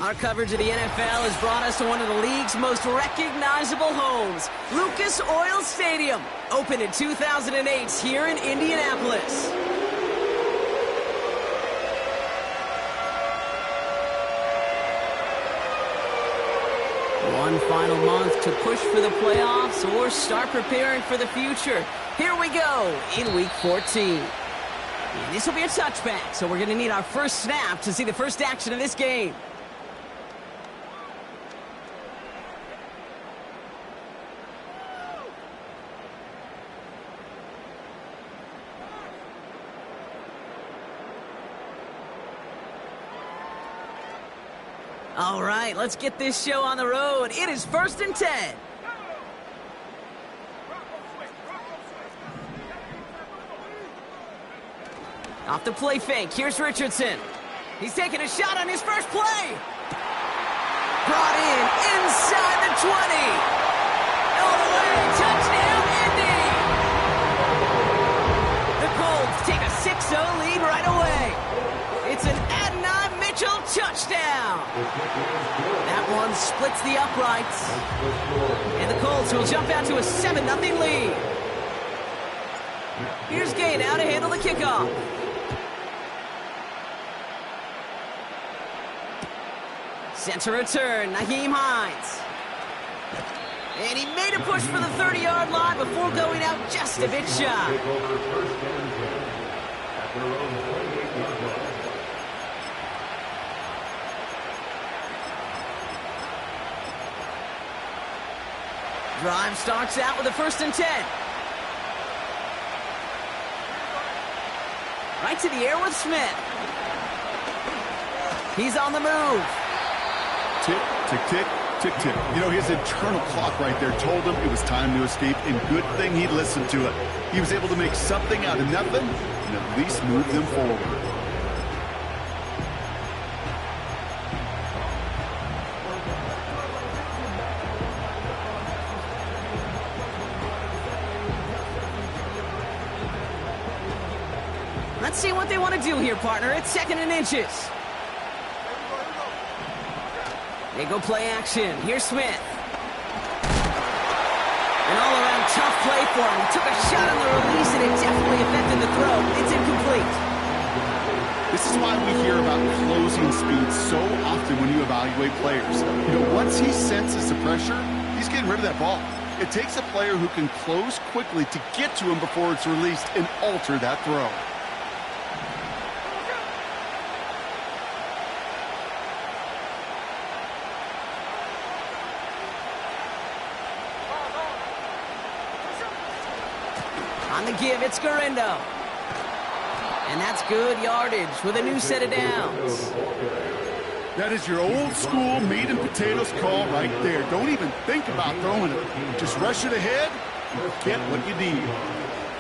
Our coverage of the NFL has brought us to one of the league's most recognizable homes, Lucas Oil Stadium, opened in 2008 here in Indianapolis. One final month to push for the playoffs or start preparing for the future. Here we go in Week 14. And this will be a touchback, so we're going to need our first snap to see the first action of this game. All right, let's get this show on the road. It is 1st and 10. Off the play fake, here's Richardson. He's taking a shot on his first play. Brought in inside the 20. All the way, touchdown, Indy. The Colts take a 6-0 lead right away. It's an Adonai Mitchell touchdown. That one splits the uprights. And the Colts will jump out to a 7-0 lead. Here's Gay now to handle the kickoff. Center return, Nyheim Hines. And he made a push for the 30-yard line before going out just a bit shy. Drive starts out with a 1st and 10. Right to the air with Smith. He's on the move. Tick, tick, tick, tick, tick. You know, his internal clock right there told him it was time to escape, and good thing he listened to it. He was able to make something out of nothing and at least move them forward. Let's see what they want to do here, partner. It's 2nd and inches. They go play action. Here's Smith. An all-around tough play for him. He took a shot on the release, and it definitely affected the throw. It's incomplete. This is why we hear about closing speed so often when you evaluate players. You know, once he senses the pressure, he's getting rid of that ball. It takes a player who can close quickly to get to him before it's released and alter that throw. On the give, it's Guerendo. And that's good yardage with a new set of downs. That is your old school meat and potatoes call right there. Don't even think about throwing it. Just rush it ahead and get what you need.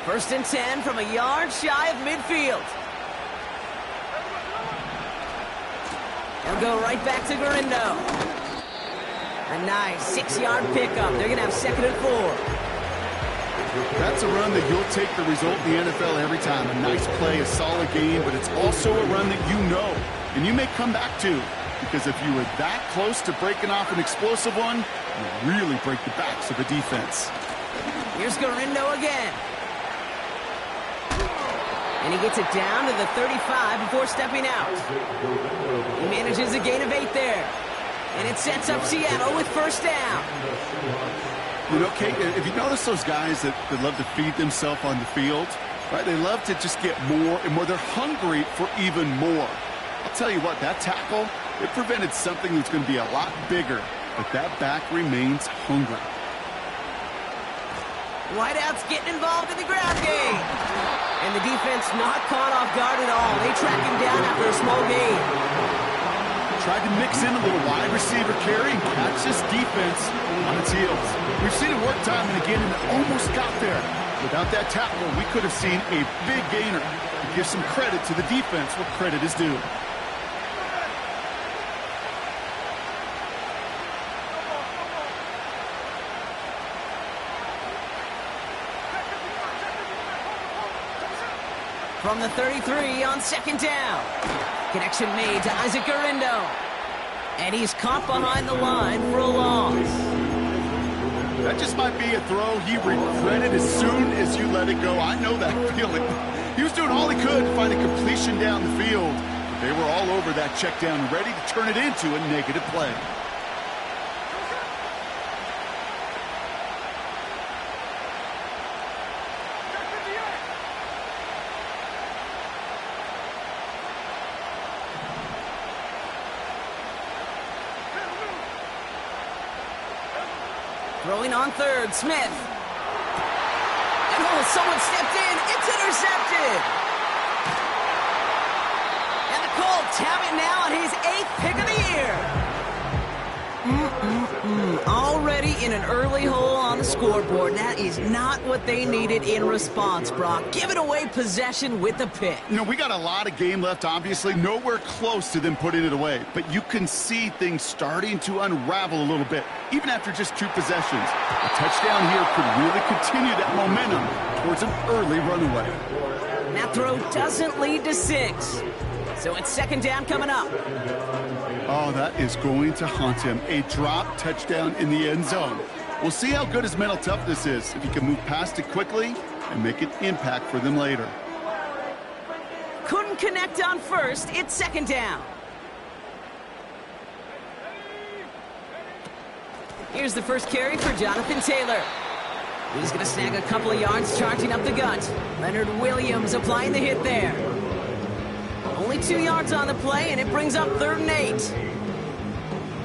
1st and 10 from a yard shy of midfield. They'll go right back to Guerendo. A nice 6-yard pickup. They're going to have 2nd and 4. That's a run that you'll take the result in the NFL every time. A nice play, a solid game, but it's also a run that you know, and you may come back to, because if you were that close to breaking off an explosive one, you really break the backs of the defense. Here's Guerendo again. And he gets it down to the 35 before stepping out. He manages a gain of 8 there. And it sets up Seattle with 1st down. You know, Kate, if you notice those guys that love to feed themselves on the field, right? They love to just get more and more. They're hungry for even more. I'll tell you what, that tackle, it prevented something that's going to be a lot bigger, but that back remains hungry. Wideouts getting involved in the ground game. And the defense not caught off guard at all. They track him down after a small gain. Tried to mix in a little wide receiver carry and catch this defense on its heels. We've seen it work time and again, and it almost got there. Without that tackle, we could have seen a big gainer. To give some credit to the defense where credit is due. From the 33 on 2nd down. Connection made to Isaac Guerendo. And he's caught behind the line for a loss. That just might be a throw he regretted as soon as you let it go. I know that feeling. He was doing all he could to find a completion down the field. They were all over that check down, ready to turn it into a negative play. Throwing on third, Smith. And oh, someone stepped in. It's intercepted. And the Colts have it now on his 8th pick of the year. Already in an early hole on the scoreboard. That is not what they needed in response, Brock. Giving away possession with the pick. You know, we got a lot of game left, obviously. Nowhere close to them putting it away. But you can see things starting to unravel a little bit, even after just 2 possessions. A touchdown here could really continue that momentum towards an early runaway. That throw doesn't lead to 6. So it's 2nd down coming up. Oh, that is going to haunt him. A drop touchdown in the end zone. We'll see how good his mental toughness is, if he can move past it quickly and make an impact for them later. Couldn't connect on first. It's 2nd down. Here's the first carry for Jonathan Taylor. He's going to snag a couple of yards charging up the gut. Leonard Williams applying the hit there. Only 2 yards on the play, and it brings up 3rd and 8.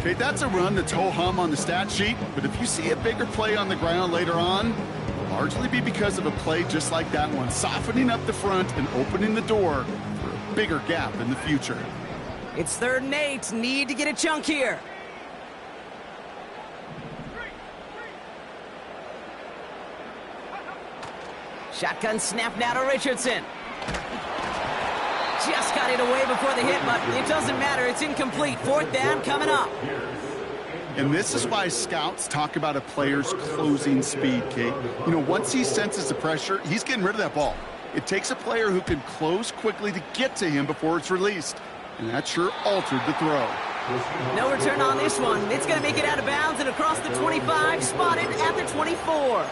Okay, that's a run that's ho-hum on the stat sheet, but if you see a bigger play on the ground later on, it'll largely be because of a play just like that one, softening up the front and opening the door for a bigger gap in the future. It's 3rd and 8. Need to get a chunk here. Shotgun snap now to Richardson. Just got it away before the hit, but it doesn't matter. It's incomplete. 4th down coming up. And this is why scouts talk about a player's closing speed, Kate. You know, once he senses the pressure, he's getting rid of that ball. It takes a player who can close quickly to get to him before it's released. And that sure altered the throw. No return on this one. It's going to make it out of bounds and across the 25, spotted at the 24.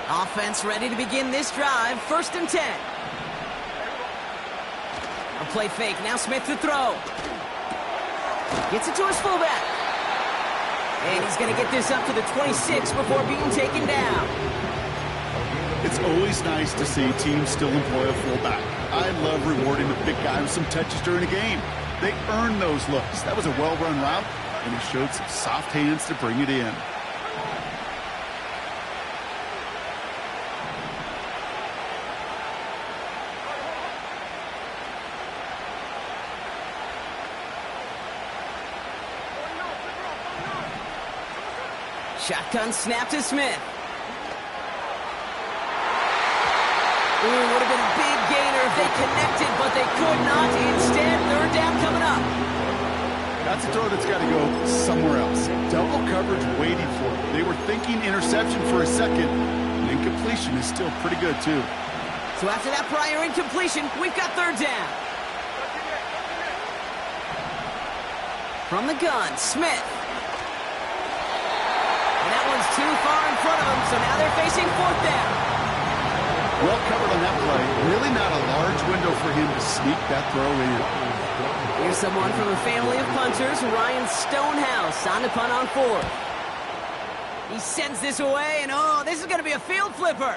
Offense ready to begin this drive. 1st and 10. A play fake. Now Smith to throw. Gets it to his fullback. And he's going to get this up to the 26 before being taken down. It's always nice to see teams still employ a fullback. I love rewarding the big guy with some touches during a game. They earn those looks. That was a well-run route, and he showed some soft hands to bring it in. Shotgun snap to Smith. Ooh, would have been a big gainer if they connected, but they could not. Instead, 3rd down coming up. That's a throw that's got to go somewhere else. Double coverage waiting for it. They were thinking interception for a second, and incompletion is still pretty good, too. So after that prior incompletion, we've got 3rd down. From the gun, Smith. And that one's too far in front of them, so now they're facing 4th down. Well covered on that play. Really not a large window for him to sneak that throw in. Here's someone from a family of punters, Ryan Stonehouse, on to punt on 4th. He sends this away, and oh, this is going to be a field flipper.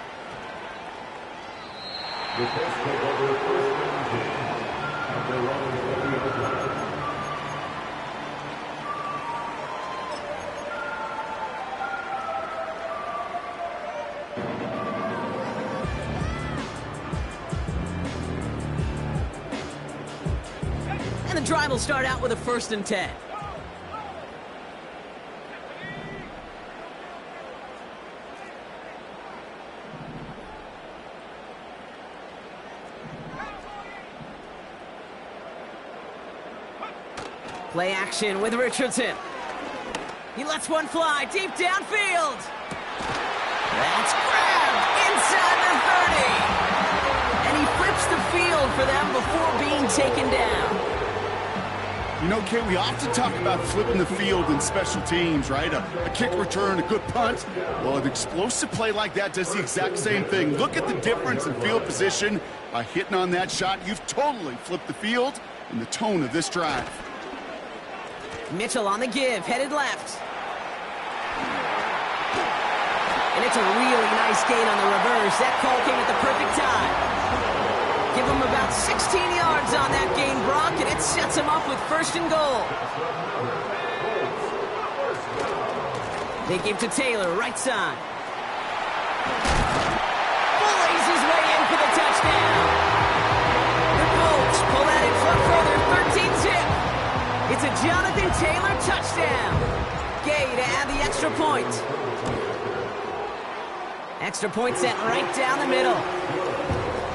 And the drive will start out with a 1st and 10. Play action with Richardson. He lets one fly deep downfield. That's grabbed inside the 30. And he flips the field for them before being taken down. You know, Kate, we often talk about flipping the field in special teams, right? A kick return, a good punt. Well, an explosive play like that does the exact same thing. Look at the difference in field position. By hitting on that shot, you've totally flipped the field and the tone of this drive. Mitchell on the give, headed left. And it's a really nice gain on the reverse. That call came at the perfect time. Give him about 16 yards on that gain, Brock, and it sets him up with 1st and goal. They give to Taylor, right side. Bullies his way in for the touchdown. The Colts pull that in front further, 13-zip. It's a Jonathan Taylor touchdown. Gay to add the extra point. Extra point sent right down the middle.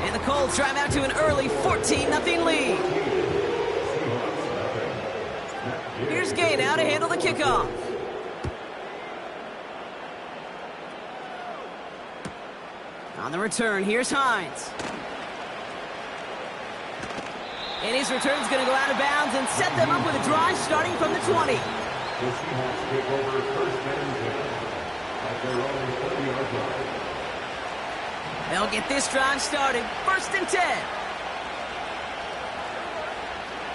And the Colts drive out to an early 14-0 lead. Here's Gay now to handle the kickoff. On the return, here's Hines. And his return's going to go out of bounds and set them up with a drive starting from the 20. They'll get this drive started. 1st and 10.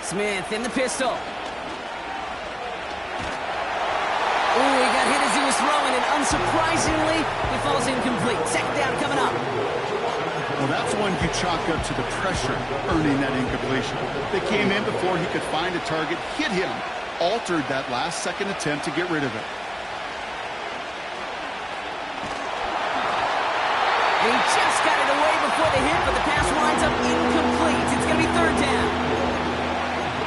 Smith in the pistol. Ooh, he got hit as he was throwing, and unsurprisingly, he falls incomplete. 2nd down coming up. Well, that's one you chalk up to the pressure earning that incompletion. They came in before he could find a target, hit him, altered that last-second attempt to get rid of it. And he just got it away before the hit, but the pass winds up incomplete. It's going to be 3rd down.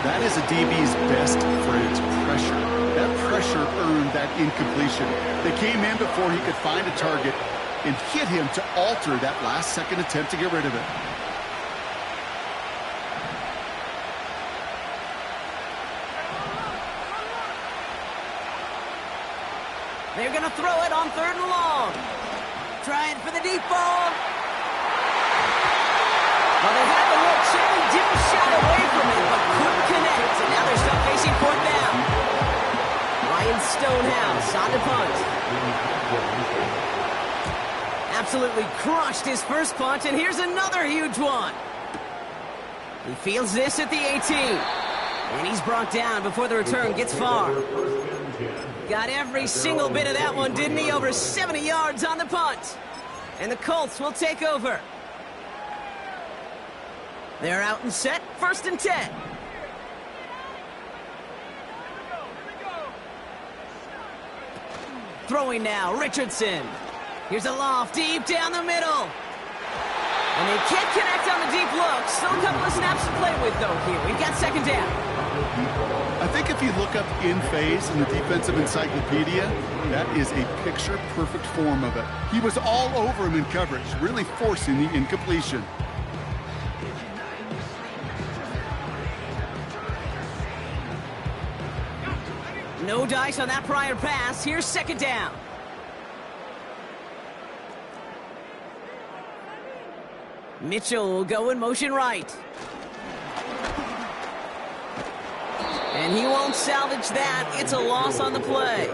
That is a DB's best friend, pressure. That pressure earned that incompletion. They came in before he could find a target and hit him to alter that last-second attempt to get rid of it. They're going to throw it on 3rd and long. Trying for the deep ball. Well, they had the look. Certainly didn't shot away from it, but couldn't connect. And now they're stuck facing 4th down. Ryan Stonehouse on the punt. Absolutely crushed his first punt, and here's another huge one. He fields this at the 18. And he's brought down before the return gets far. Got every single bit of that one, didn't he? Over 70 yards on the punt. And the Colts will take over. They're out and set. 1st and 10. Throwing now, Richardson. Here's a loft deep down the middle. And they can't connect on the deep look. Still a couple of snaps to play with, though, here. We've got 2nd down. I think if you look up in phase in the defensive encyclopedia, that is a picture-perfect form of it. He was all over him in coverage, really forcing the incompletion. No dice on that prior pass. Here's 2nd down. Mitchell will go in motion right. And he won't salvage that. It's a loss on the play.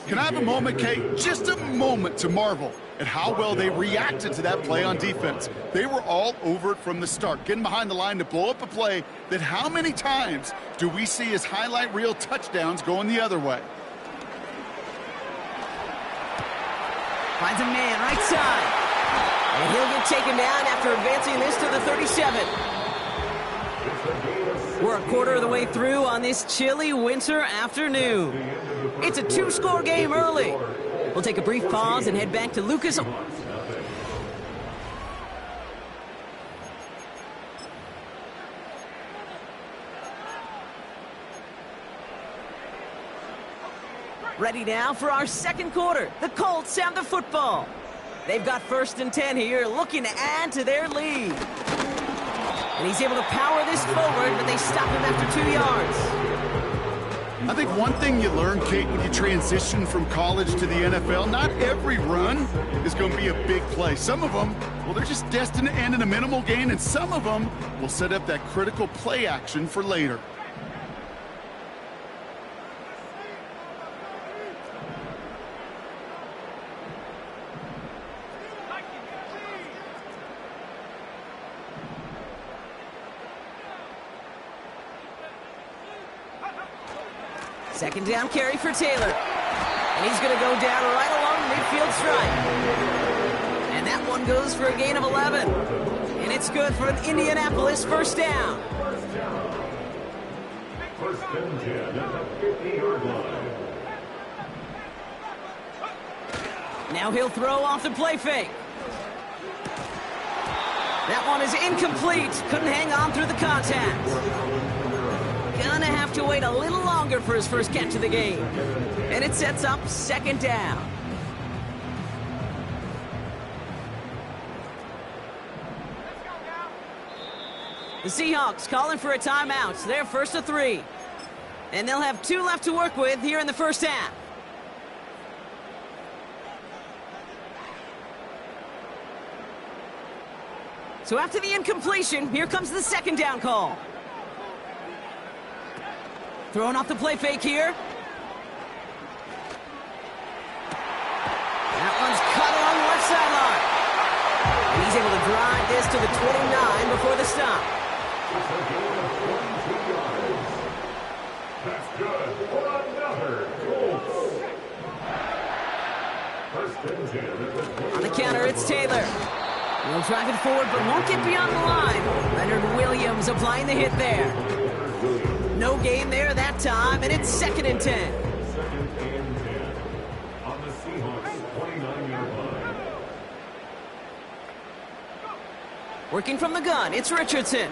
Can I have a moment, Kate? Just a moment to marvel at how well they reacted to that play on defense. They were all over it from the start, getting behind the line to blow up a play that how many times do we see as highlight reel touchdowns going the other way? Finds a man right side. And he'll get taken down after advancing this to the 37. We're a quarter of the way through on this chilly winter afternoon. It's a 2-score game early. We'll take a brief pause and head back to Lucas. Ready now for our 2nd quarter. The Colts have the football. They've got 1st and 10 here, looking to add to their lead. And he's able to power this forward, but they stop him after 2 yards. I think one thing you learn, Kate, when you transition from college to the NFL, not every run is going to be a big play. Some of them, well, they're just destined to end in a minimal gain, and some of them will set up that critical play action for later. Second down carry for Taylor. And he's going to go down right along the midfield stripe. And that one goes for a gain of 11. And it's good for an Indianapolis first down. First and 10 at the 50-yard line. Now he'll throw off the play fake. That one is incomplete. Couldn't hang on through the contact. Gonna have to wait a little longer for his first catch of the game. And it sets up second down. The Seahawks calling for a timeout. They're first to 3. And they'll have 2 left to work with here in the first half. So after the incompletion, here comes the second down call. Throwing off the play fake here. That one's cut along the left sideline. And he's able to drive this to the 29 before the stop. That's good for another goal. First and 10 at the On the counter, it's Taylor. He'll drive it forward, but won't get beyond the line. Leonard Williams applying the hit there. No gain there that time, and it's second and 10. Second and 10 on the Seahawks 29-yard line. Working from the gun, it's Richardson.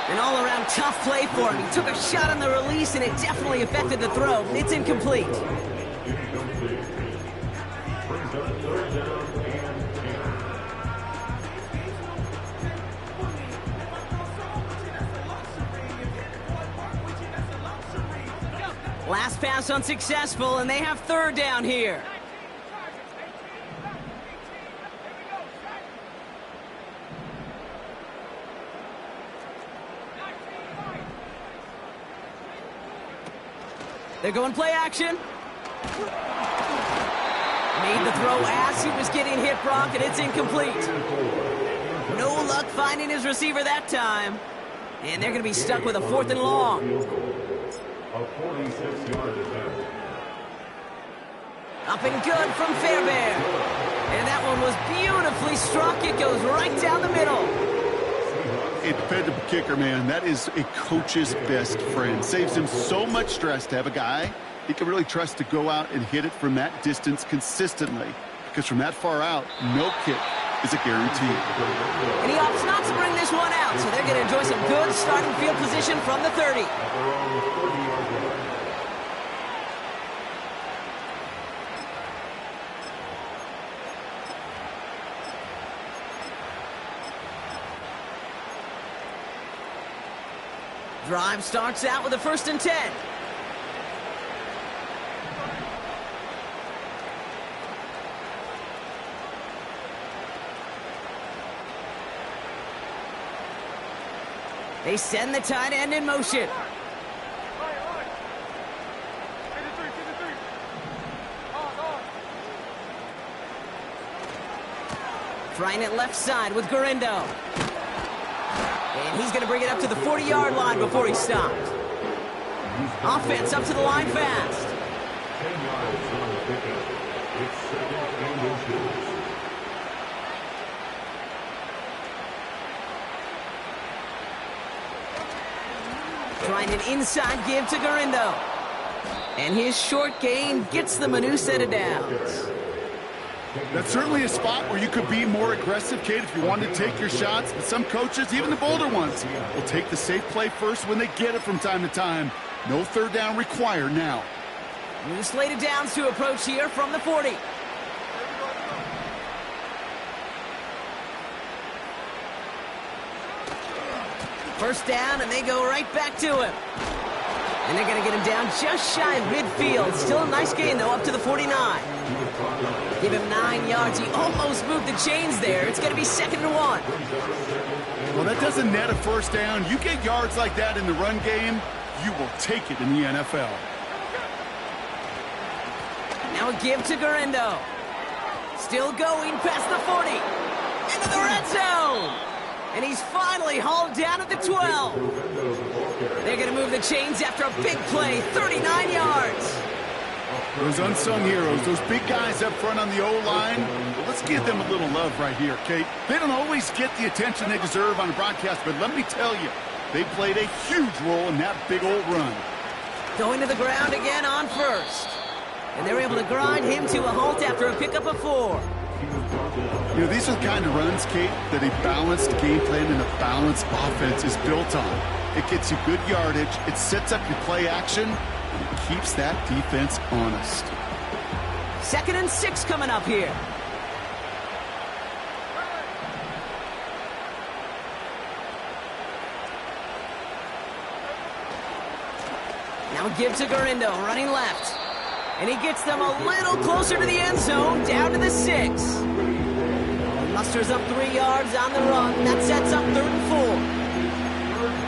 An all-around tough play for him. He took a shot on the release, and it definitely affected the throw. It's incomplete. Incomplete. Brings up third down and 10. Last pass unsuccessful, and they have third down here. They're going play action. Made the throw as he was getting hit, Brock, and it's incomplete. No luck finding his receiver that time. And they're going to be stuck with a 4th and long. A 46-yard attempt. Up and good from Fairbairn. And that one was beautifully struck. It goes right down the middle. A dependable kicker, man. That is a coach's best friend. Saves him so much stress to have a guy he can really trust to go out and hit it from that distance consistently. Because from that far out, no kick is a guarantee. And he opts not to bring this one out, so they're going to enjoy some good starting field position from the 30. Drive starts out with a 1st and 10. They send the tight end in motion. Trying it left side with Garindo. And he's going to bring it up to the 40-yard line before he's stopped. Offense up to the line fast. 10 yards on the pickup. It's second and inches. Trying an inside give to Garindo. And his short gain gets them a new set of downs. That's certainly a spot where you could be more aggressive, Kate, if you wanted to take your shots. But some coaches, even the bolder ones, will take the safe play first when they get it from time to time. No third down required now. New slated downs to approach here from the 40. First down, and they go right back to him. And they're going to get him down just shy of midfield. Still a nice gain, though, up to the 49. Give him 9 yards. He almost moved the chains there. It's going to be 2nd and 1. Well, that doesn't net a first down. You get yards like that in the run game, you will take it in the NFL. Now a give to Gurindo. Still going past the 40. Into the red zone. And he's finally hauled down at the 12. They're going to move the chains after a big play, 39 yards. Those unsung heroes, those big guys up front on the O-line, well, let's give them a little love right here, Kate. They don't always get the attention they deserve on the broadcast, but let me tell you, they played a huge role in that big old run. Going to the ground again on first. And they're able to grind him to a halt after a pickup of 4. You know, these are the kind of runs, Kate, that a balanced game plan and a balanced offense is built on. It gets you good yardage, it sets up your play action, and it keeps that defense honest. 2nd and 6 coming up here. Now a give to Gurindo, running left. And he gets them a little closer to the end zone, down to the 6. Musters up 3 yards on the run. That sets up 3rd and 4.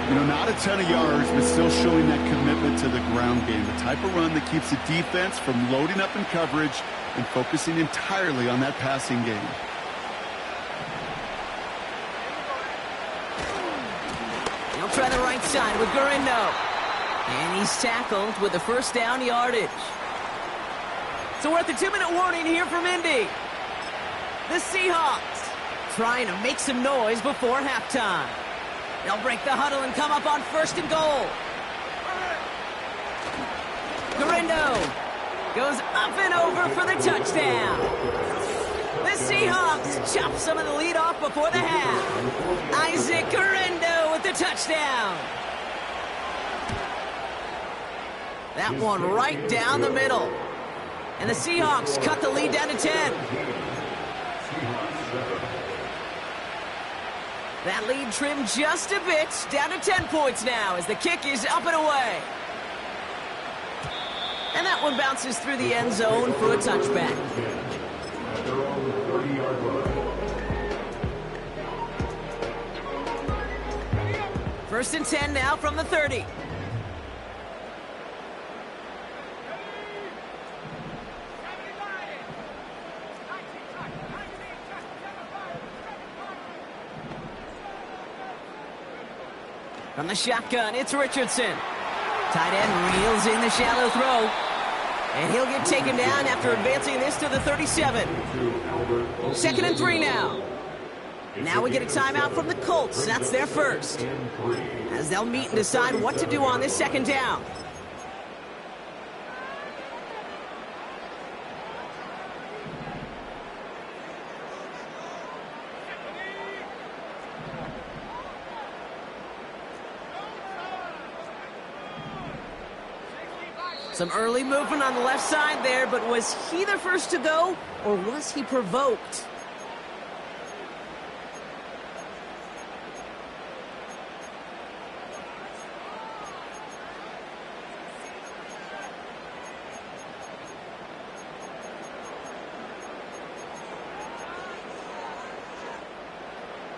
You know, not a ton of yards, but still showing that commitment to the ground game. The type of run that keeps the defense from loading up in coverage and focusing entirely on that passing game. He'll try the right side with Gurindo. And he's tackled with the first down yardage. So we're at the 2-minute warning here from Indy. The Seahawks trying to make some noise before halftime. They'll break the huddle and come up on 1st and goal. Gurindo goes up and over for the touchdown. The Seahawks chop some of the lead off before the half. Isaac Gurindo with the touchdown. That one right down the middle. And the Seahawks cut the lead down to 10. That lead trimmed just a bit, down to 10 points now as the kick is up and away. And that one bounces through the end zone for a touchback. First and 10 now from the 30. From the shotgun, it's Richardson. Tight end reels in the shallow throw. And he'll get taken down after advancing this to the 37. 2nd and 3 now. Now we get a timeout from the Colts. That's their first. As they'll meet and decide what to do on this 2nd down. Some early movement on the left side there, but was he the first to go, or was he provoked?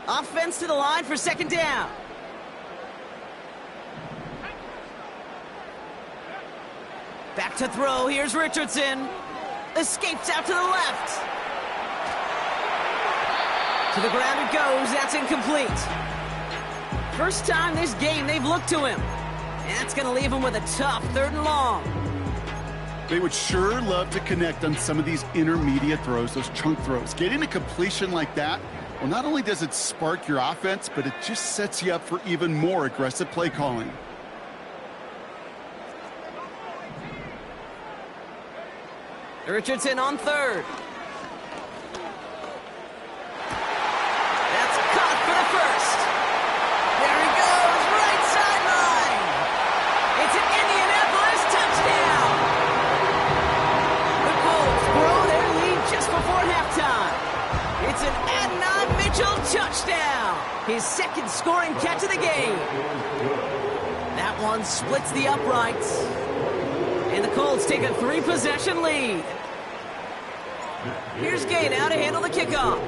Offense to the line for 2nd down. Back to throw. Here's Richardson. Escapes out to the left. To the ground it goes. That's incomplete. First time this game they've looked to him. And that's going to leave him with a tough 3rd and long. They would sure love to connect on some of these intermediate throws, those chunk throws. Getting a completion like that, well, not only does it spark your offense, but it just sets you up for even more aggressive play calling. Richardson on 3rd. That's caught for the first. There he goes, right sideline. It's an Indianapolis touchdown. The Colts grow their lead just before halftime. It's an Adonai Mitchell touchdown. His 2nd scoring catch of the game. one splits the uprights. And the Colts take a 3-possession lead. Here's Gay now to handle the kickoff.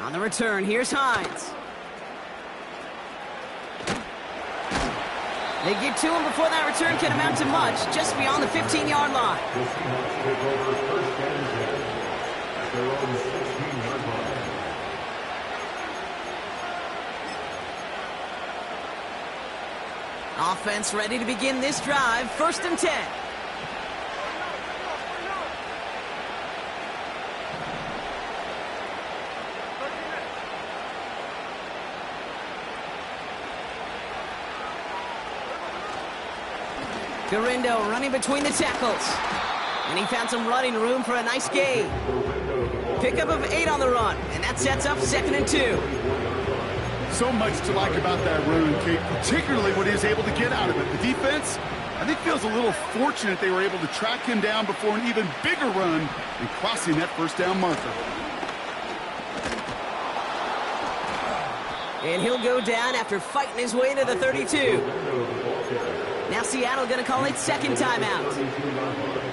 On the return, here's Hines. They get to him before that return can amount to much, just beyond the 15-yard line. The Seahawks take over first and 10 at their own 16-yard line. Offense ready to begin this drive, 1st and 10. Garindo running between the tackles. And he found some running room for a nice gain. Pickup of 8 on the run, and that sets up 2nd and 2. So much to like about that run, Kate, particularly what he was able to get out of it. The defense, I think, feels a little fortunate they were able to track him down before an even bigger run and crossing that 1st down marker. And he'll go down after fighting his way to the 32. Now Seattle going to call its 2nd timeout.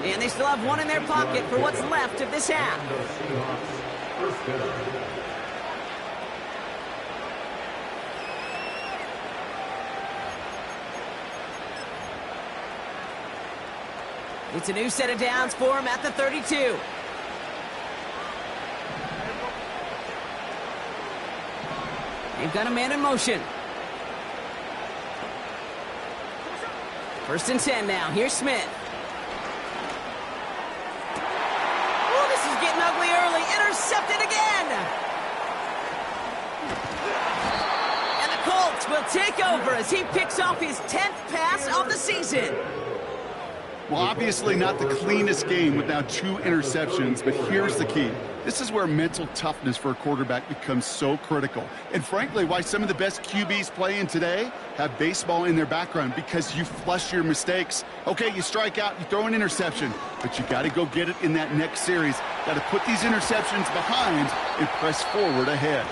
And they still have 1 in their pocket for what's left of this half. It's a new set of downs for him at the 32. They've got a man in motion. 1st and 10 now. Here's Smith. Oh, this is getting ugly early. Intercepted again. And the Colts will take over as he picks off his 10th pass of the season. Well, obviously not the cleanest game with now 2 interceptions, but here's the key. This is where mental toughness for a quarterback becomes so critical. And frankly, why some of the best QBs playing today have baseball in their background, because you flush your mistakes. Okay, you strike out, you throw an interception, but you got to go get it in that next series. Got to put these interceptions behind and press forward ahead.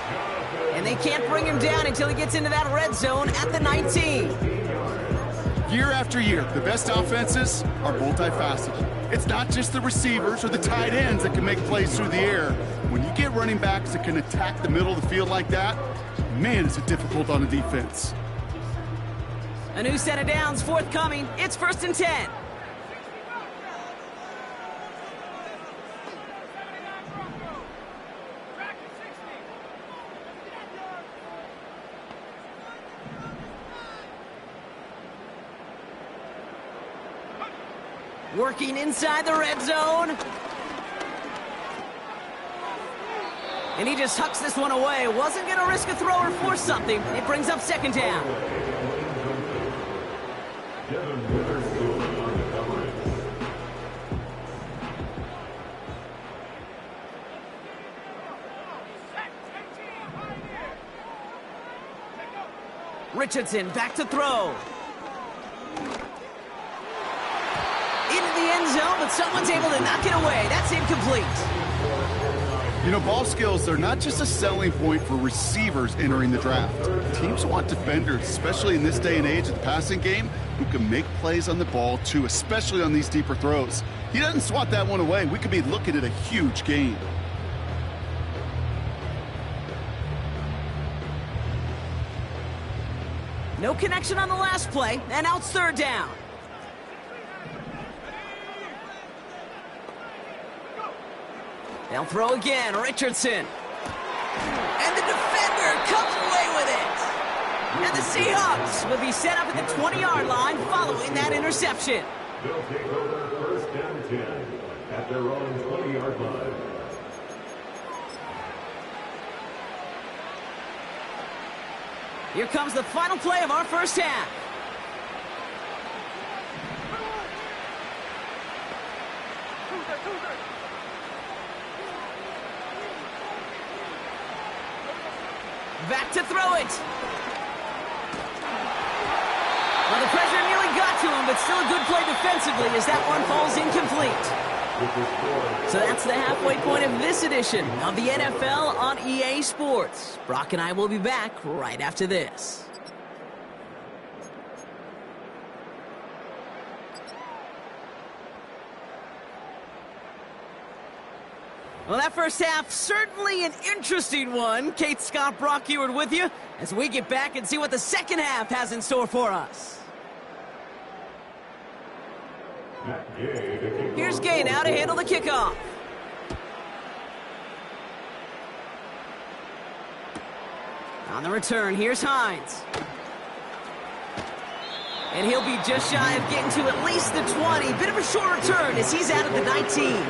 And they can't bring him down until he gets into that red zone at the 19. Year after year, the best offenses are multifaceted. It's not just the receivers or the tight ends that can make plays through the air. When you get running backs that can attack the middle of the field like that, man, is it difficult on a defense. A new set of downs forthcoming. It's 1st and 10. Working inside the red zone. And he just hucks this one away. Wasn't going to risk a throw or force something. It brings up 2nd down. Richardson back to throw. Into the end zone, but someone's able to knock it away. That's incomplete. You know, ball skills, they're not just a selling point for receivers entering the draft. Teams want defenders, especially in this day and age of the passing game, who can make plays on the ball, too, especially on these deeper throws. He doesn't swat that one away. We could be looking at a huge gain. No connection on the last play, and now it's 3rd down. They'll throw again, Richardson. And the defender comes away with it. And the Seahawks will be set up at the 20-yard line following that interception. They'll take over 1st and 10 at their own 20-yard line. Here comes the final play of our first half. Back to throw it. Well, the pressure nearly got to him, but still a good play defensively as that one falls incomplete. So that's the halfway point of this edition of the NFL on EA Sports. Brock and I will be back right after this. Well, that first half, certainly an interesting one. Kate, Scott, Brock Eward with you as we get back and see what the second half has in store for us. Here's Gay now to handle the kickoff. On the return, here's Hines. And he'll be just shy of getting to at least the 20. Bit of a short return as he's out of the 19.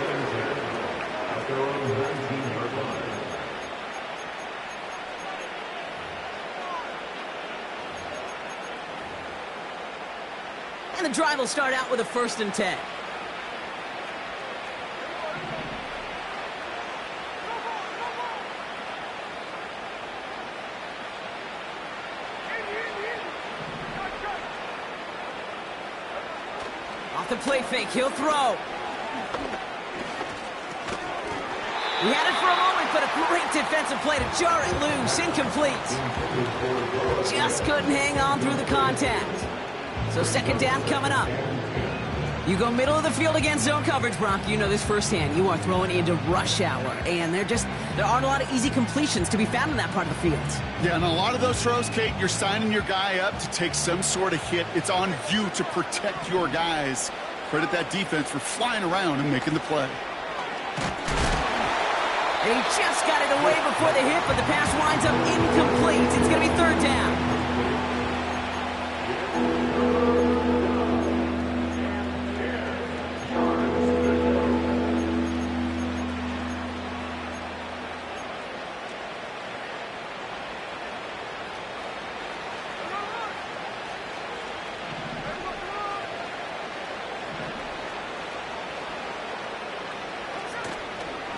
And the drive will start out with a 1st and 10. Off the play fake, he'll throw. He had it for a moment, but a great defensive play to jar it loose. Incomplete. Just couldn't hang on through the contact. So second down coming up. You go middle of the field against zone coverage, Brock. You know this firsthand. You are throwing into rush hour, and there aren't a lot of easy completions to be found in that part of the field. Yeah, and a lot of those throws, Kate, you're signing your guy up to take some sort of hit. It's on you to protect your guys. Credit that defense for flying around and making the play. And he just got it away before the hit, but the pass winds up incomplete. It's going to be 3rd down.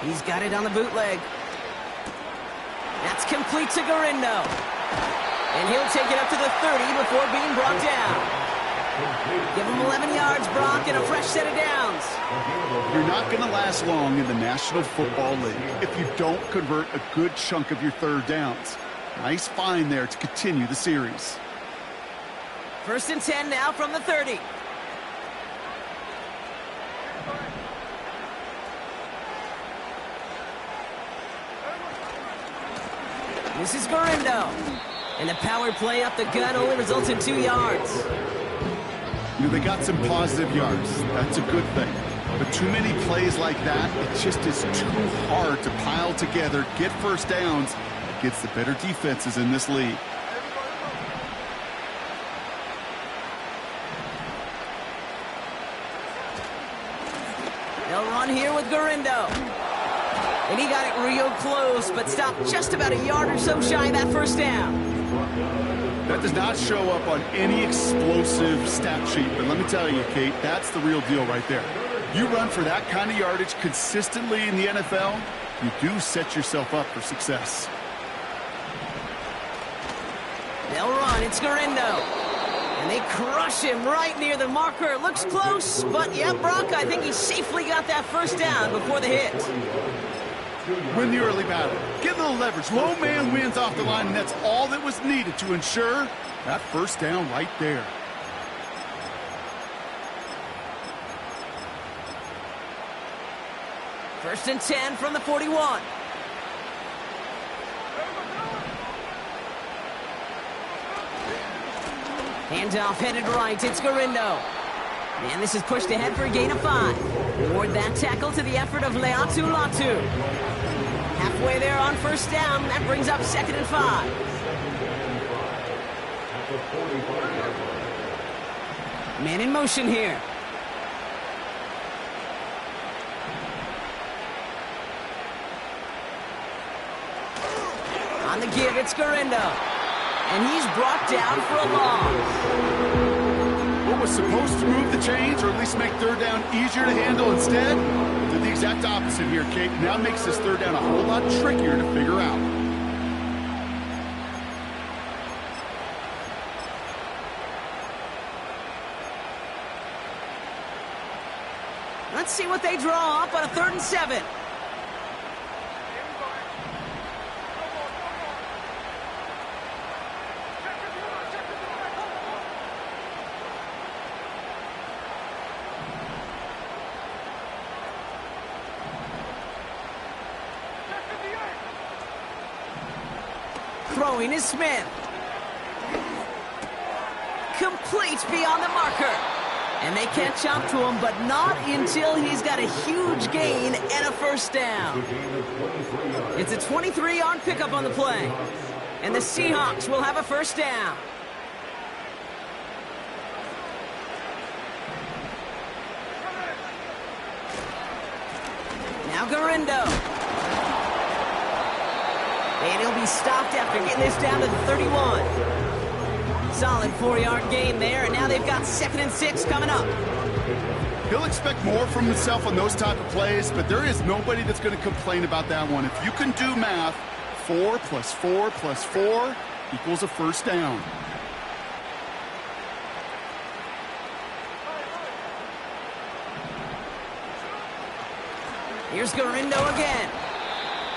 He's got it on the bootleg. That's complete to Garindo. And he'll take it up to the 30 before being brought down. Give him 11 yards, Brock, and a fresh set of downs. You're not going to last long in the National Football League if you don't convert a good chunk of your 3rd downs. Nice find there to continue the series. 1st and 10 now from the 30. This is Garindo. And the power play up the gut only results in 2 yards. You know, they got some positive yards. That's a good thing. But too many plays like that, it just is too hard to pile together, get 1st downs against the better defenses in this league. They'll run here with Garindo. And he got it real close, but stopped just about a yard or so shy of that 1st down. That does not show up on any explosive stat sheet, but let me tell you, Kate, that's the real deal right there. You run for that kind of yardage consistently in the NFL, you do set yourself up for success. They'll run. It's Garindo. And they crush him right near the marker. It looks close, but yeah, Brock, I think he safely got that 1st down before the hit. Win the early battle. Get a little leverage. Low man wins off the line, and that's all that was needed to ensure that 1st down right there. First and 10 from the 41. Handoff headed right. It's Garindo. And this is pushed ahead for a gain of 5. Reward that tackle to the effort of Leatu Latu. Halfway there on 1st down. That brings up 2nd and 5. Man in motion here. On the give, it's Garindo. And he's brought down for a loss. What was supposed to move the chains, or at least make 3rd down easier to handle instead, did the exact opposite here, Kate. Now makes this 3rd down a whole lot trickier to figure out. Let's see what they draw up on a 3rd and 7. Throwing is Smith. Complete beyond the marker. And they can't jump to him, but not until he's got a huge gain and a first down. It's a 23-yard pickup on the play. And the Seahawks will have a first down. Now Garindo. And he'll be stopped after getting this down to the 31. Solid 4-yard gain there, and now they've got 2nd and 6 coming up. He'll expect more from himself on those type of plays, but there is nobody that's going to complain about that one. If you can do math, 4 plus 4 plus 4 equals a first down. Here's Garindo again.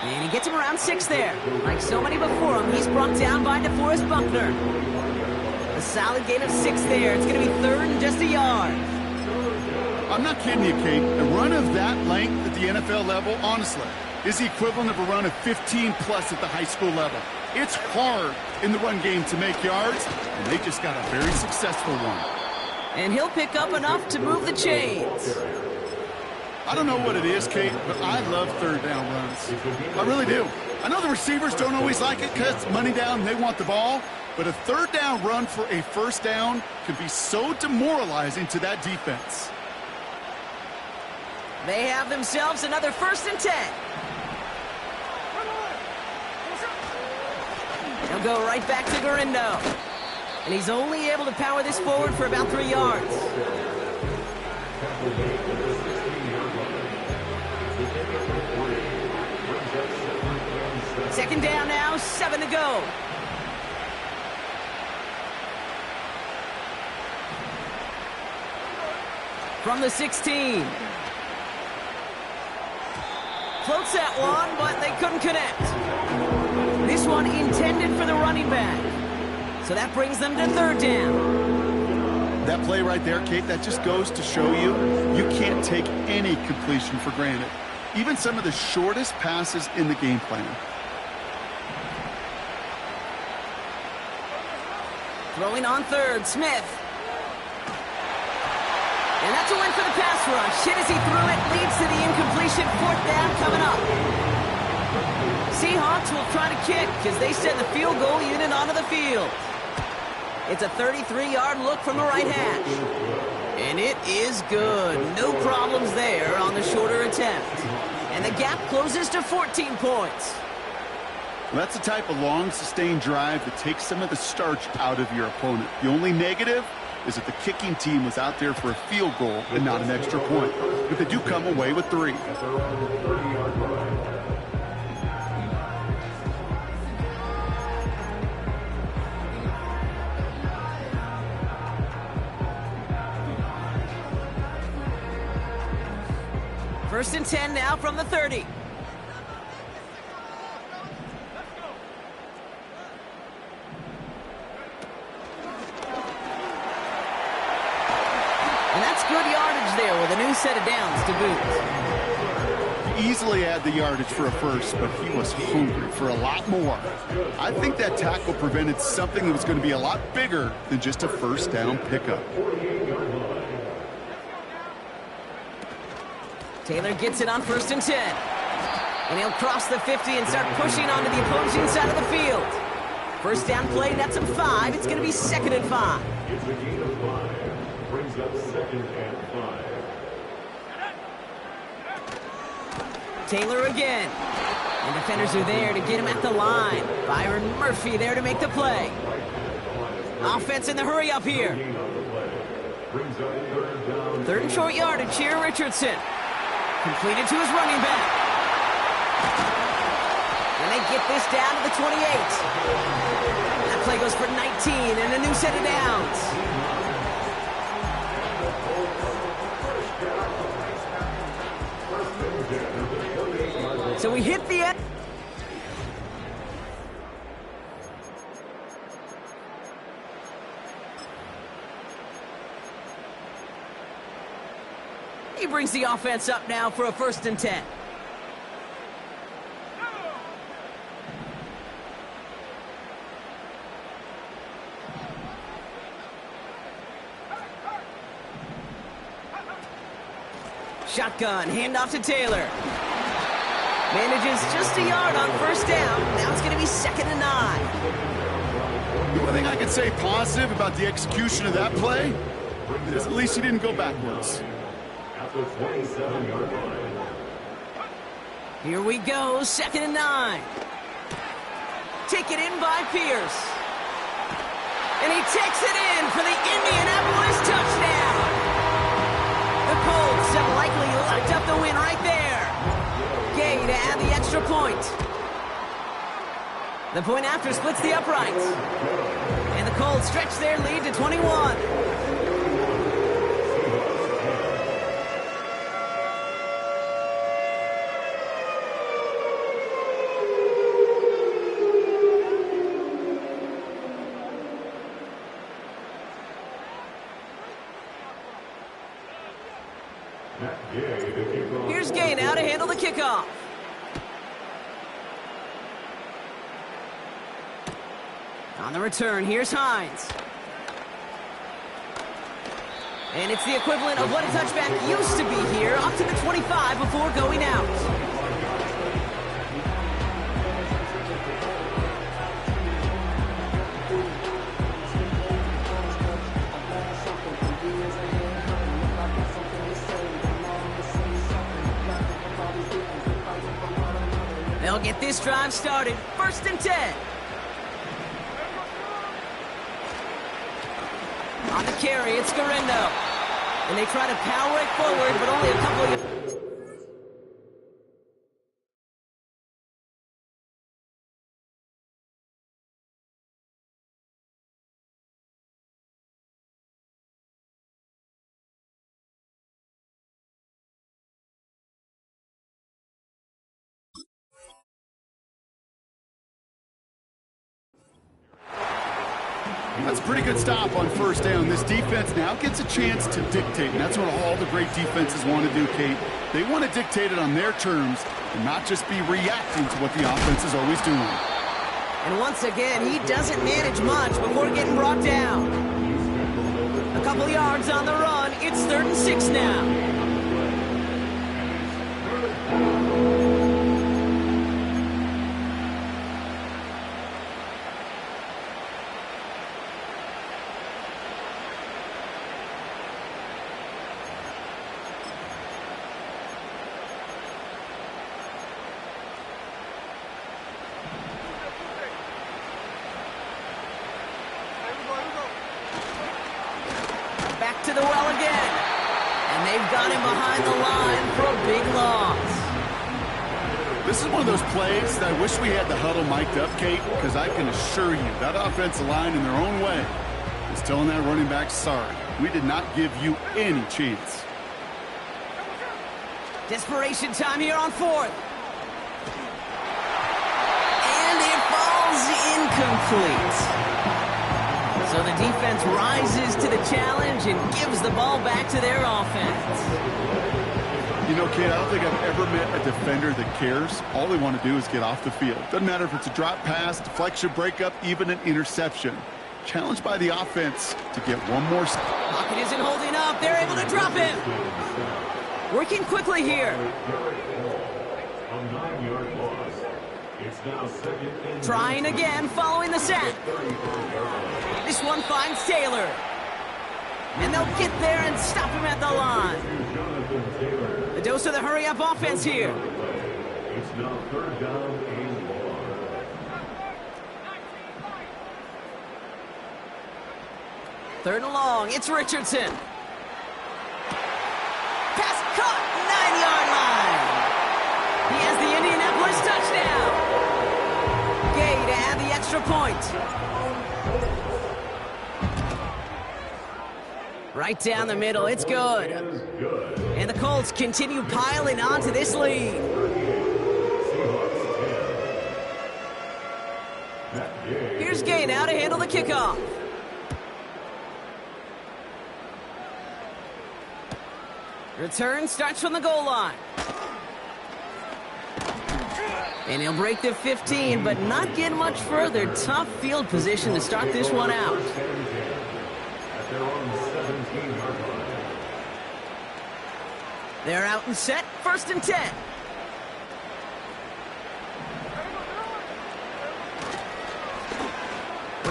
And he gets him around 6 there. Like so many before him, he's brought down by DeForest Buckner. A solid gain of 6 there. It's going to be 3rd and just a yard. I'm not kidding you, Kate. A run of that length at the NFL level, honestly, is the equivalent of a run of 15-plus at the high school level. It's hard in the run game to make yards, and they just got a very successful one. And he'll pick up enough to move the chains. I don't know what it is, Kate, but I love 3rd down runs. I really do. I know the receivers don't always like it because it's money down and they want the ball, but a 3rd down run for a first down can be so demoralizing to that defense. They have themselves another 1st and 10. He'll go right back to Garindo. And he's only able to power this forward for about 3 yards. 2nd down now, 7 to go. From the 16. Floats that one, but they couldn't connect. This one intended for the running back. So that brings them to 3rd down. That play right there, Kate, that just goes to show you can't take any completion for granted. Even some of the shortest passes in the game plan. Throwing on 3rd, Smith. And that's a win for the pass rush. Hit as he threw it, leads to the incompletion. 4th down coming up. Seahawks will try to kick as they send the field goal unit onto the field. It's a 33-yard look from the right hash. And it is good. No problems there on the shorter attempt. And the gap closes to 14 points. Well, that's the type of long, sustained drive that takes some of the starch out of your opponent. The only negative is that the kicking team was out there for a field goal and not an extra point. But they do come away with 3. First and 10 now from the 30. And that's good yardage there with a new set of downs to boot. Easily add the yardage for a first, but he was hungry for a lot more. I think that tackle prevented something that was going to be a lot bigger than just a first down pickup. Taylor gets it on 1st and 10. And he'll cross the 50 and start pushing onto the opposing side of the field. First down play, that's a 5. It's going to be 2nd and 5. It's a gain of 5. Brings up 2nd and 5. Taylor again. And defenders are there to get him at the line. Byron Murphy there to make the play. Offense in the hurry up here. 3rd and short yardage here, Richardson. Completed to his running back. And they get this down to the 28. That play goes for 19 and a new set of downs. He brings the offense up now for a 1st and 10. Shotgun, handoff to Taylor. Manages just a yard on 1st down. Now it's going to be 2nd and 9. The only thing I can say positive about the execution of that play is at least he didn't go backwards. At the 27-yard line. Here we go, 2nd and 9. Taken in by Pierce. And he takes it in for the Indianapolis touchdown. The Colts have likely locked up the win right there. Gay to add the extra point. The point after splits the uprights. And the Colts stretch their lead to 21. Here's Gay now to handle the kickoff. On the return, here's Hines. And it's the equivalent of what a touchback used to be here, up to the 25 before going out. They'll get this drive started. 1st and 10. On the carry, it's Garendo. And they try to power it forward, but only a couple of... That's a pretty good stop on 1st down. This defense now gets a chance to dictate, and that's what all the great defenses want to do, Kate. They want to dictate it on their terms and not just be reacting to what the offense is always doing. And once again, he doesn't manage much before getting brought down. A couple yards on the run. It's 3rd and 6 now. To the well again. And they've got him behind the line for a big loss. This is one of those plays that I wish we had the huddle mic'd up, Kate, because I can assure you that offensive line in their own way is telling that running back, sorry, we did not give you any chance. Desperation time here on 4th. And it falls incomplete. So the defense rises to the challenge and gives the ball back to their offense. You know, Kate, I don't think I've ever met a defender that cares. All they want to do is get off the field. Doesn't matter if it's a drop pass, deflection, breakup, even an interception. Challenged by the offense to get one more. Pocket isn't holding up. They're able to drop him. Working quickly here. A 9-yard loss. It's now 2nd and 9. Trying again following the sack. This one finds Taylor. And they'll get there and stop him at the line. The dose of the hurry-up offense here. It's now 3rd down and long. 3rd and long. It's Richardson. Pass caught. 9-yard line. He has the Indianapolis touchdown. Gay to add the extra point. Right down the middle. It's good. And the Colts continue piling onto this lead. Here's Gay now to handle the kickoff. Return starts from the goal line. And he'll break the 15, but not get much further. Tough field position to start this one out. At their own 17-yard line. They're out and set. 1st and 10.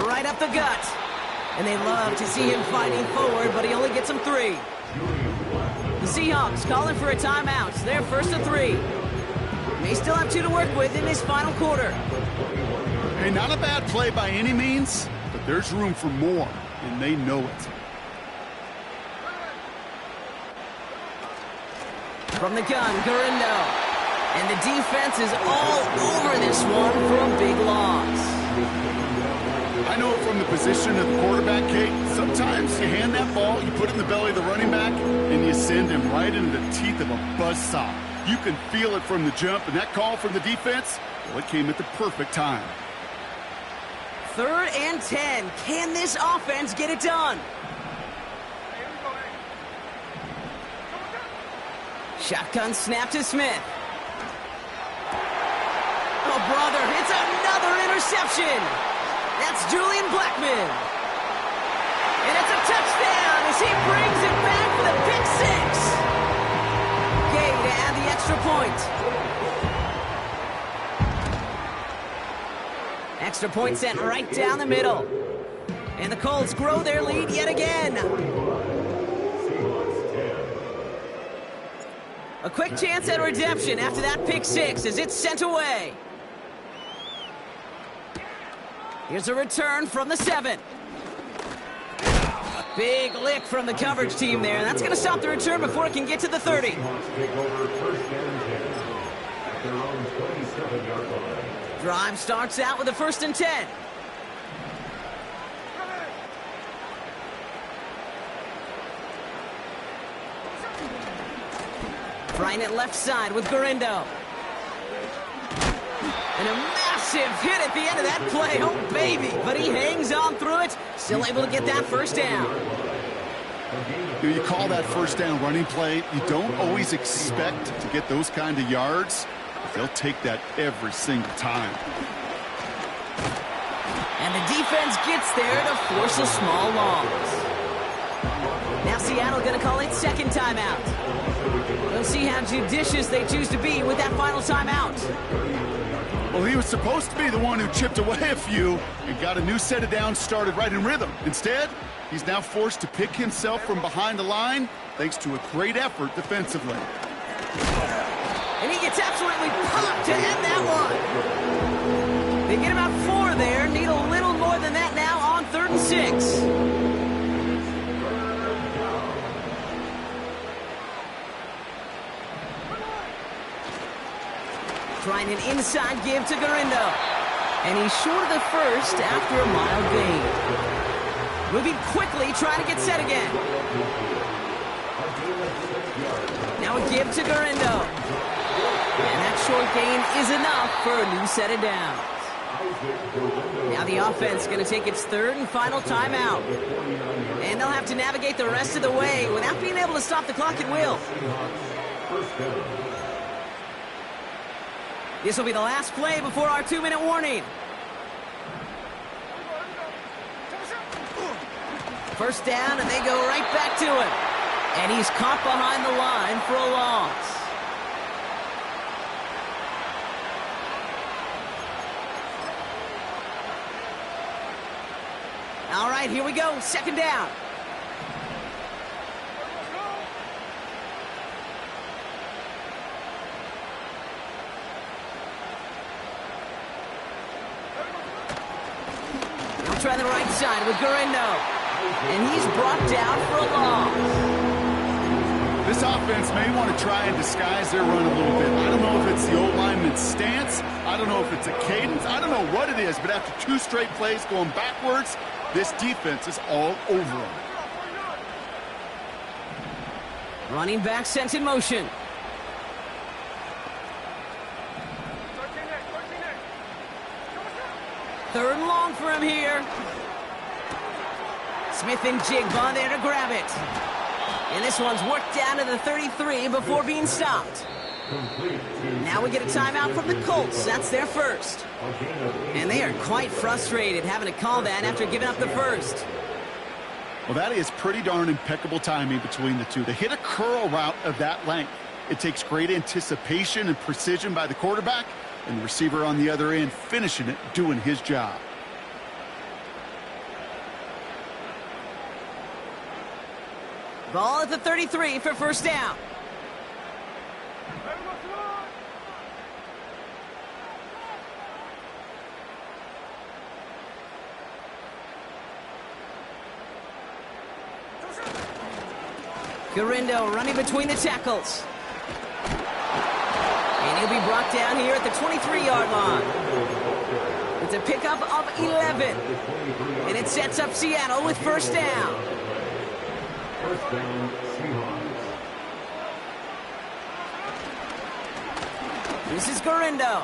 Right up the gut. And they love to see him fighting forward, but he only gets them 3. The Seahawks calling for a timeout. They're 1st and 3. They still have 2 to work with in this final quarter. Hey, not a bad play by any means, but there's room for more, and they know it. From the gun, Gurindo. And the defense is all over this one for a big loss. I know it from the position of the quarterback, Kate. Sometimes you hand that ball, you put it in the belly of the running back, and you send him right into the teeth of a buzzsaw. You can feel it from the jump, and that call from the defense, well, it came at the perfect time. 3rd and 10. Can this offense get it done? Shotgun snap to Smith. Oh, brother, it's another interception. That's Julian Blackmon. And it's a touchdown as he brings it back for the pick 6. Gay to add the extra point. Extra point sent right down the middle. And the Colts grow their lead yet again. A quick chance at redemption after that pick 6 as it's sent away. Here's a return from the 7. A big lick from the coverage team there. That's going to stop the return before it can get to the 30. Take over 1st and 10 at their own 27-yard line. Drive starts out with a 1st and 10. Right at left side with Gurindo. And a massive hit at the end of that play. Oh, baby. But he hangs on through it. Still able to get that 1st down. You call that 1st down running play. You don't always expect to get those kind of yards, but they'll take that every single time. And the defense gets there to force a small loss. Now Seattle going to call it 2nd timeout. We'll see how judicious they choose to be with that final timeout. Well, he was supposed to be the one who chipped away a few and got a new set of downs started right in rhythm. Instead, he's now forced to pick himself from behind the line thanks to a great effort defensively. And he gets absolutely popped to end that one. They get about 4 there. Need a little more than that now on 3rd and 6. Trying an inside give to Gurindo. And he's short of the 1st after a mild gain. Moving quickly, trying to get set again. Now a give to Gurindo. And that short gain is enough for a new set of downs. Now the offense going to take its 3rd and final timeout. And they'll have to navigate the rest of the way without being able to stop the clock at will. This will be the last play before our 2-minute warning. 1st down, and they go right back to it. And he's caught behind the line for a loss. All right, here we go. 2nd down. Try the right side with Gurindo. And he's brought down for a loss. This offense may want to try and disguise their run a little bit. I don't know if it's the old lineman's stance. I don't know if it's a cadence. I don't know what it is, but after 2 straight plays going backwards, this defense is all over them. Running back sent in motion. Third and long for him here. Smith and Jigba there to grab it. And this one's worked down to the 33 before being stopped. Now we get a timeout from the Colts. That's their first. And they are quite frustrated having to call that after giving up the first. Well, that is pretty darn impeccable timing between the two. They hit a curl route of that length. It takes great anticipation and precision by the quarterback, and the receiver on the other end finishing it, doing his job. Ball at the 33 for first down. Gurindo running between the tackles. And he'll be brought down here at the 23-yard line. It's a pickup of 11. And it sets up Seattle with first down. First down, Seahawks. This is Gurindo.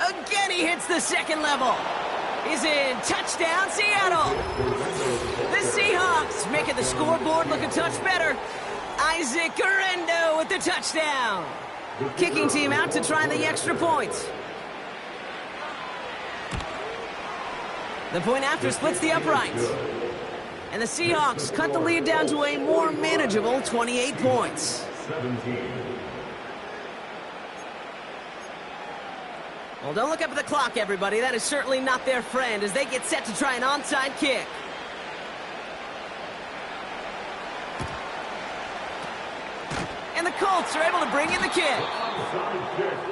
Again, he hits the second level. Is in touchdown, Seattle. The Seahawks making the scoreboard look a touch better. Isaac Gurindo with the touchdown. Kicking team out to try the extra points. The point after splits the uprights. And the Seahawks cut the lead down to a more manageable 28 points. 17. Well, don't look up at the clock, everybody. That is certainly not their friend as they get set to try an onside kick. And the Colts are able to bring in the kick.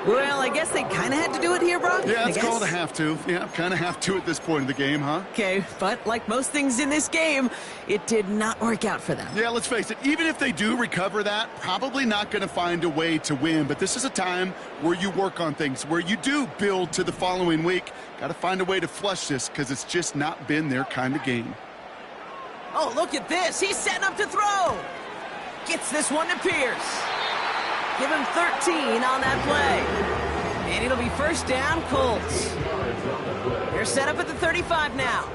Well, I guess they kind of had to do it here, Brock. Yeah, it's called a have to. Yeah, kind of have to at this point in the game, huh? Okay, but like most things in this game, it did not work out for them. Yeah, let's face it, even if they do recover that, probably not going to find a way to win. But this is a time where you work on things, where you do build to the following week. Got to find a way to flush this because it's just not been their kind of game. Oh, look at this. He's setting up to throw. Gets this one to Pierce. Give him 13 on that play. And it'll be first down, Colts. They're set up at the 35 now.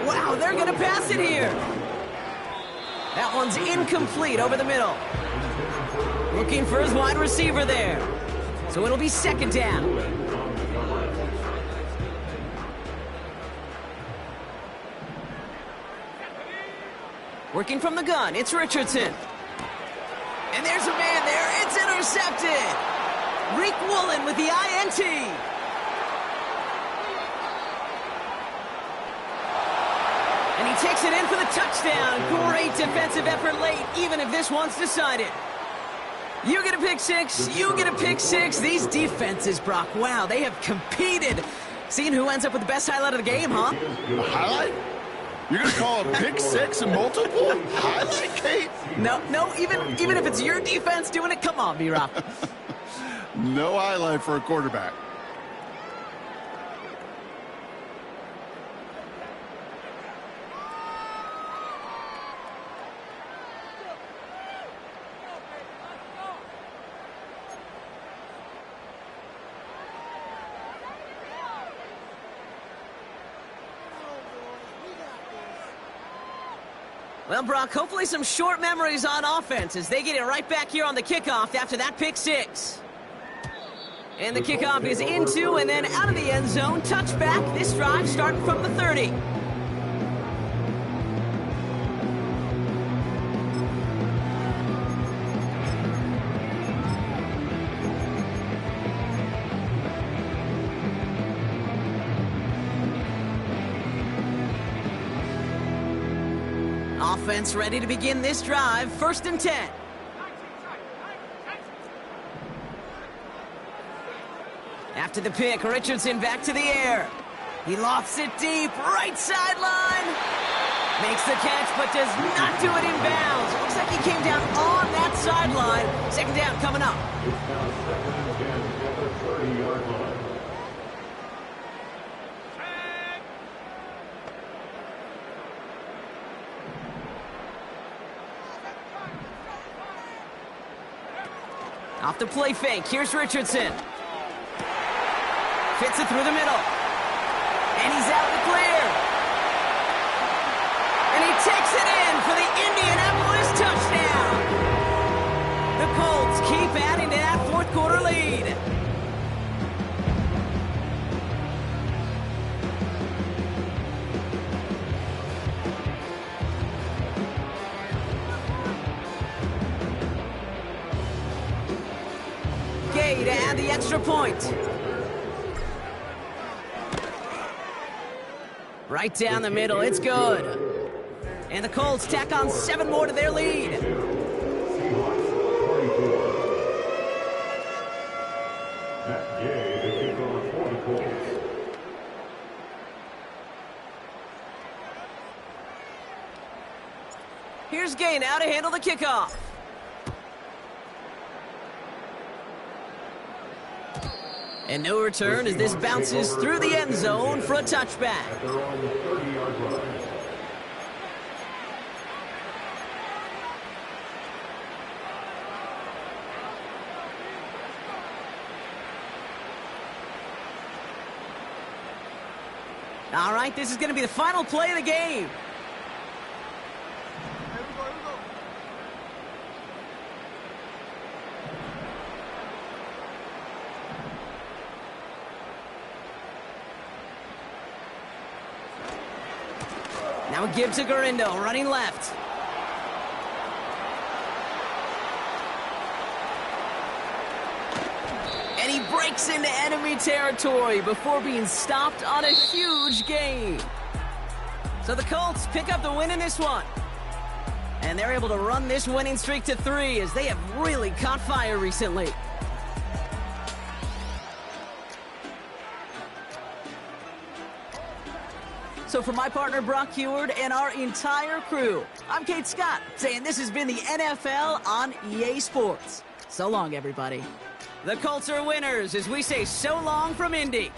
Wow, they're going to pass it here. That one's incomplete over the middle. Looking for his wide receiver there. So it'll be second down. Working from the gun, it's Richardson. And there's a man there, it's intercepted. Reek Woolen with the INT. And he takes it in for the touchdown. Great defensive effort late, even if this one's decided. You get a pick six, you get a pick six. These defenses, Brock, wow, they have competed. Seeing who ends up with the best highlight of the game, huh? A highlight? You're going to call a pick six and multiple highlight, Kate? No, even if it's your defense doing it, come on, B-Rock. No highlight for a quarterback. Well, Brock, hopefully some short memories on offense as they get it right back here on the kickoff after that pick six. And the kickoff is into and then out of the end zone. Touchback. This drive starting from the 30. Offense ready to begin this drive. First and 10. After the pick, Richardson back to the air. He lofts it deep, right sideline. Makes the catch, but does not do it in bounds. Looks like he came down on that sideline. Second down coming up. It's now second and 10 at the 30-yard line. Off the play fake, here's Richardson. Fits it through the middle. And he's out in the clear. takes it in for the Indianapolis touchdown. The Colts keep adding to that fourth quarter lead. Gay to add the extra point. Right down the middle, it's good. And the Colts tack on 7 more to their lead. Seahawks 44. Matt Gay to kick on 44. Here's Gay now to handle the kickoff. And no return as this bounces through the end zone for a touchback. At their own 30-yard line. All right, this is going to be the final play of the game. Now a give to Garindo, running left. And he breaks into enemy territory before being stopped on a huge gain. So the Colts pick up the win in this one. And they're able to run this winning streak to 3 as they have really caught fire recently. So for my partner Brock Heward and our entire crew, I'm Kate Scott saying this has been the NFL on EA Sports. So long, everybody. The Colts are winners as we say so long from Indy.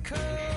Coast.